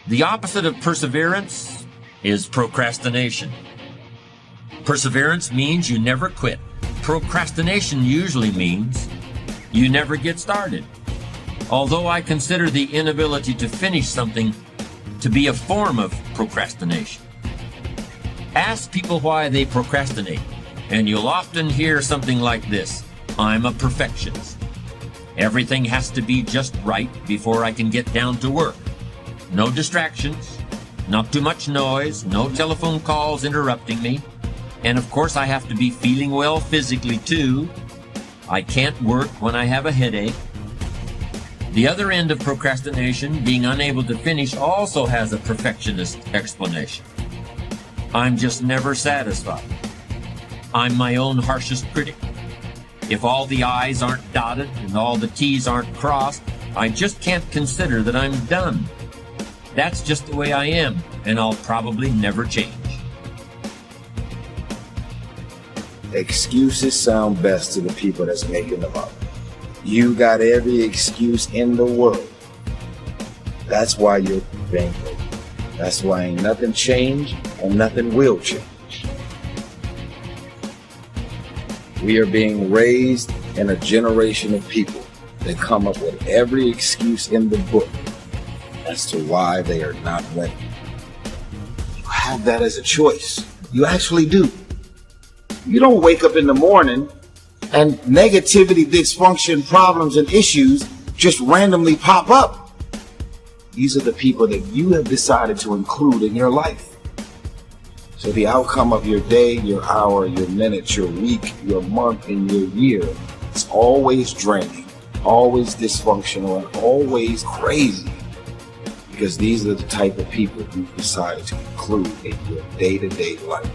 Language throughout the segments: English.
The opposite of perseverance is procrastination. Perseverance means you never quit. Procrastination usually means you never get started. Although I consider the inability to finish something to be a form of procrastination. Ask people why they procrastinate, and you'll often hear something like this: I'm a perfectionist. Everything has to be just right before I can get down to work. No distractions, not too much noise, no telephone calls interrupting me. And of course I have to be feeling well physically too. I can't work when I have a headache. The other end of procrastination, being unable to finish, also has a perfectionist explanation. I'm just never satisfied. I'm my own harshest critic. If all the I's aren't dotted and all the T's aren't crossed, I just can't consider that I'm done. That's just the way I am, and I'll probably never change. Excuses sound best to the people that's making them up. You got every excuse in the world. That's why you're bankrupt. That's why ain't nothing changed and nothing will change. We are being raised in a generation of people that come up with every excuse in the book as to why they are not winning. You have that as a choice. You actually do. You don't wake up in the morning and negativity, dysfunction, problems, and issues just randomly pop up. These are the people that you have decided to include in your life. So the outcome of your day, your hour, your minute, your week, your month, and your year is always draining, always dysfunctional, and always crazy. Because these are the type of people you've decided to include in your day-to-day life.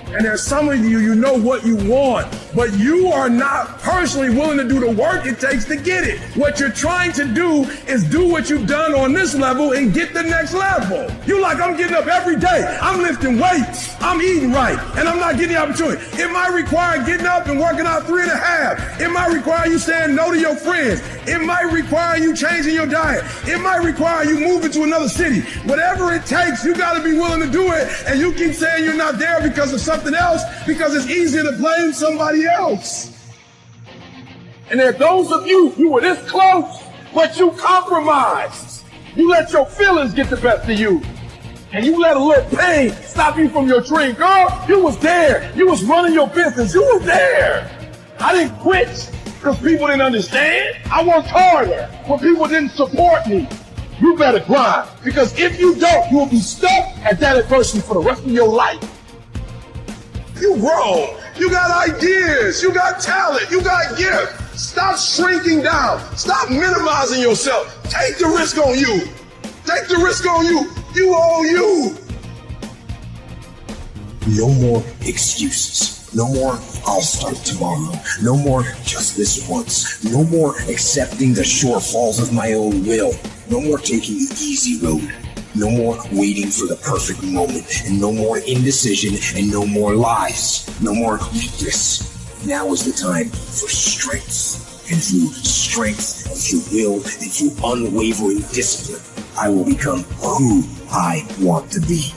And there's some of you, you know what you want, but you are not personally willing to do the work it takes to get it. What you're trying to do is do what you've done on this level and get the next level. You like, I'm getting up every day, I'm lifting weights, I'm eating right, and I'm not getting the opportunity. It might require getting up and working out 3.5. It might require you saying no to your friends. It might require you changing your diet. It might require you moving to another city. Whatever it takes, you gotta be willing to do it, and you keep saying you're not there because of something else, because it's easier to blame somebody else. And there are those of you were this close, but you compromised. You let your feelings get the best of you. And you let a little pain stop you from your dream. Girl, you was there. You was running your business. You was there. I didn't quit because people didn't understand. I worked harder when people didn't support me. You better grind, because if you don't, you will be stuck at that adversity for the rest of your life. You grown. You got ideas. You got talent. You got gifts. Stop shrinking down. Stop minimizing yourself. Take the risk on you. Take the risk on you. You owe you. No more excuses. No more, I'll start tomorrow. No more, just this once. No more accepting the shortfalls of my own will. No more taking the easy road. No more waiting for the perfect moment, and no more indecision, and no more lies. No more weakness. Now is the time for strength. And through strength, and through will, and through unwavering discipline, I will become who I want to be.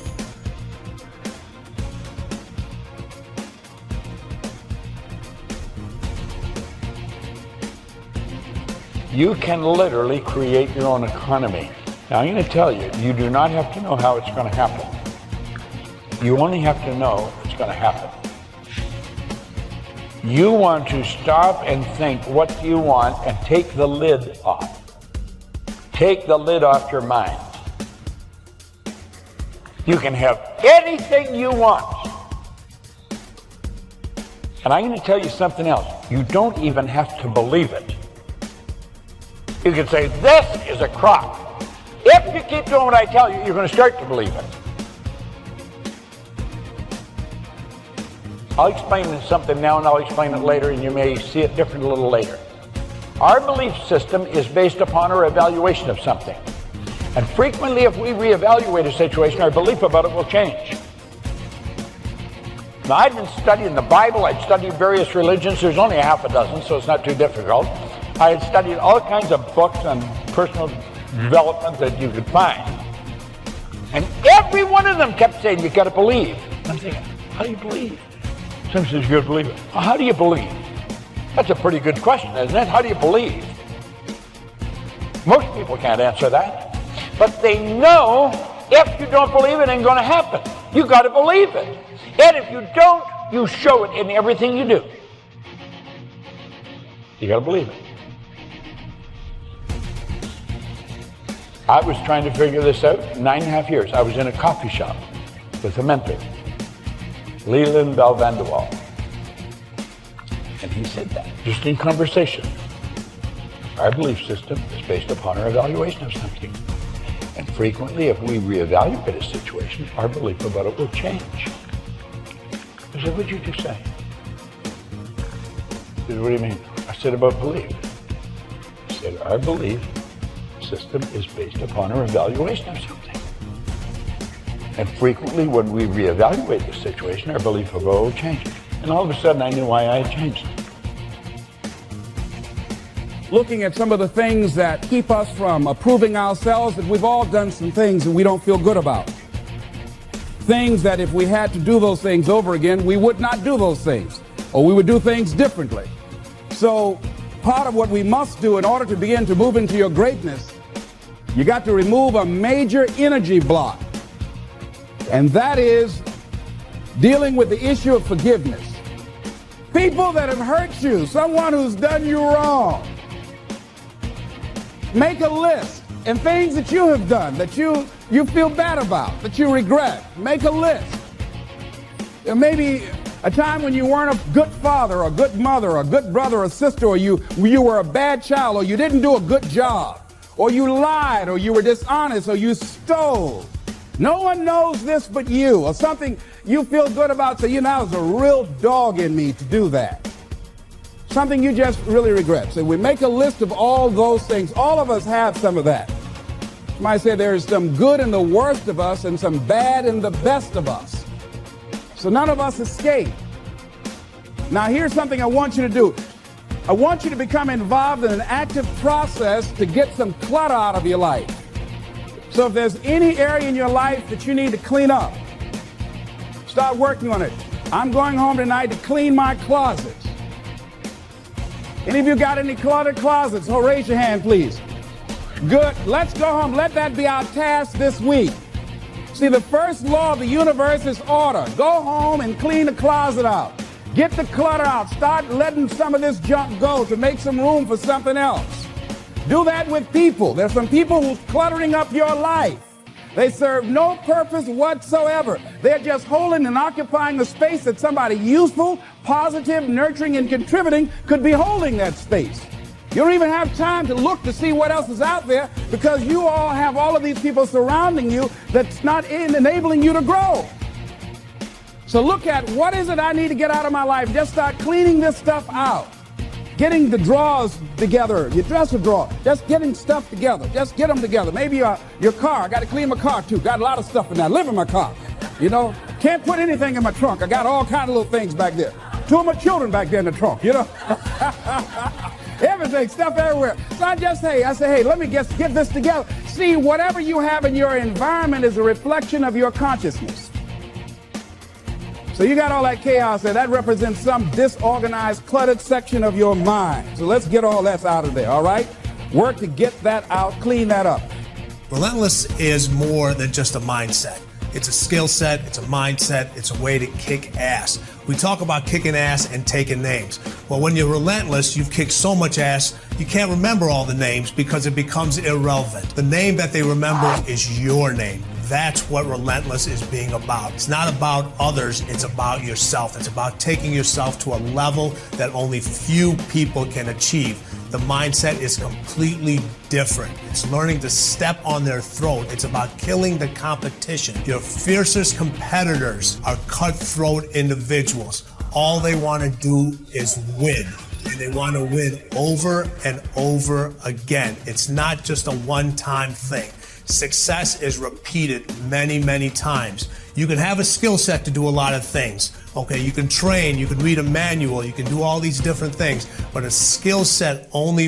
You can literally create your own economy. Now, I'm going to tell you, you do not have to know how it's going to happen. You only have to know it's going to happen. You want to stop and think what you want and take the lid off. Take the lid off your mind. You can have anything you want. And I'm going to tell you something else. You don't even have to believe it. You can say, this is a crock. If you keep doing what I tell you, you're going to start to believe it. I'll explain something now and I'll explain it later, and you may see it different a little later. Our belief system is based upon our evaluation of something. And frequently, if we reevaluate a situation, our belief about it will change. Now, I've been studying the Bible, I've studied various religions. There's only a half a dozen, so it's not too difficult. I had studied all kinds of books on personal development that you could find. And every one of them kept saying, you got to believe. And I'm thinking, how do you believe? Someone says, you got to believe it. Well, how do you believe? That's a pretty good question, isn't it? How do you believe? Most people can't answer that. But they know if you don't believe it ain't going to happen. You got to believe it. And if you don't, you show it in everything you do. You got to believe it. I was trying to figure this out 9.5 years. I was in a coffee shop with a mentor, Leland Belvanderwall. And he said that, just in conversation. Our belief system is based upon our evaluation of something. And frequently, if we reevaluate a situation, our belief about it will change. I said, what'd you just say? He said, what do you mean? I said, about belief. He said, our belief system is based upon our evaluation of something. And frequently, when we reevaluate the situation, our belief about it will change. And all of a sudden, I knew why I had changed it. Looking at some of the things that keep us from approving ourselves, that we've all done some things that we don't feel good about. Things that if we had to do those things over again, we would not do those things, or we would do things differently. So part of what we must do in order to begin to move into your greatness, you got to remove a major energy block. And that is dealing with the issue of forgiveness. People that have hurt you, someone who's done you wrong. Make a list, and things that you have done that you feel bad about, that you regret. Make a list. There may be a time when you weren't a good father, or a good mother, or a good brother or sister, or you were a bad child, or you didn't do a good job, or you lied, or you were dishonest, or you stole. No one knows this but you, or something you feel good about, so there's a real dog in me to do that. Something you just really regret. So we make a list of all those things. All of us have some of that. You might say there's some good in the worst of us and some bad in the best of us. So none of us escape. Now here's something I want you to do. I want you to become involved in an active process to get some clutter out of your life. So if there's any area in your life that you need to clean up, start working on it. I'm going home tonight to clean my closets. Any of you got any cluttered closets? Oh, raise your hand, please. Good. Let's go home. Let that be our task this week. See, the first law of the universe is order. Go home and clean the closet out. Get the clutter out. Start letting some of this junk go to make some room for something else. Do that with people. There's some people who's cluttering up your life. They serve no purpose whatsoever. They're just holding and occupying the space that somebody useful, positive, nurturing, and contributing could be holding that space. You don't even have time to look to see what else is out there because you all have all of these people surrounding you that's not enabling you to grow. So look at what is it I need to get out of my life. Just start cleaning this stuff out. Getting the drawers together, your dresser drawer, just getting stuff together. Just get them together. Maybe your car. I got to clean my car too. Got a lot of stuff in there. I live in my car. Can't put anything in my trunk. I got all kinds of little things back there. 2 of my children back there in the trunk, Everything, stuff everywhere. So I say, hey, let me get this together. See, whatever you have in your environment is a reflection of your consciousness. So you got all that chaos there. That represents some disorganized, cluttered section of your mind. So let's get all that out of there, all right? Work to get that out, clean that up. Relentless is more than just a mindset. It's a skill set, it's a mindset, it's a way to kick ass. We talk about kicking ass and taking names. Well, when you're relentless, you've kicked so much ass, you can't remember all the names because it becomes irrelevant. The name that they remember is your name. That's what relentless is being about. It's not about others, it's about yourself. It's about taking yourself to a level that only few people can achieve. The mindset is completely different. It's learning to step on their throat. It's about killing the competition. Your fiercest competitors are cutthroat individuals. All they want to do is win. And they want to win over and over again. It's not just a one-time thing. Success is repeated many, many times. You can have a skill set to do a lot of things. Okay, you can train, you can read a manual, you can do all these different things, but a skill set only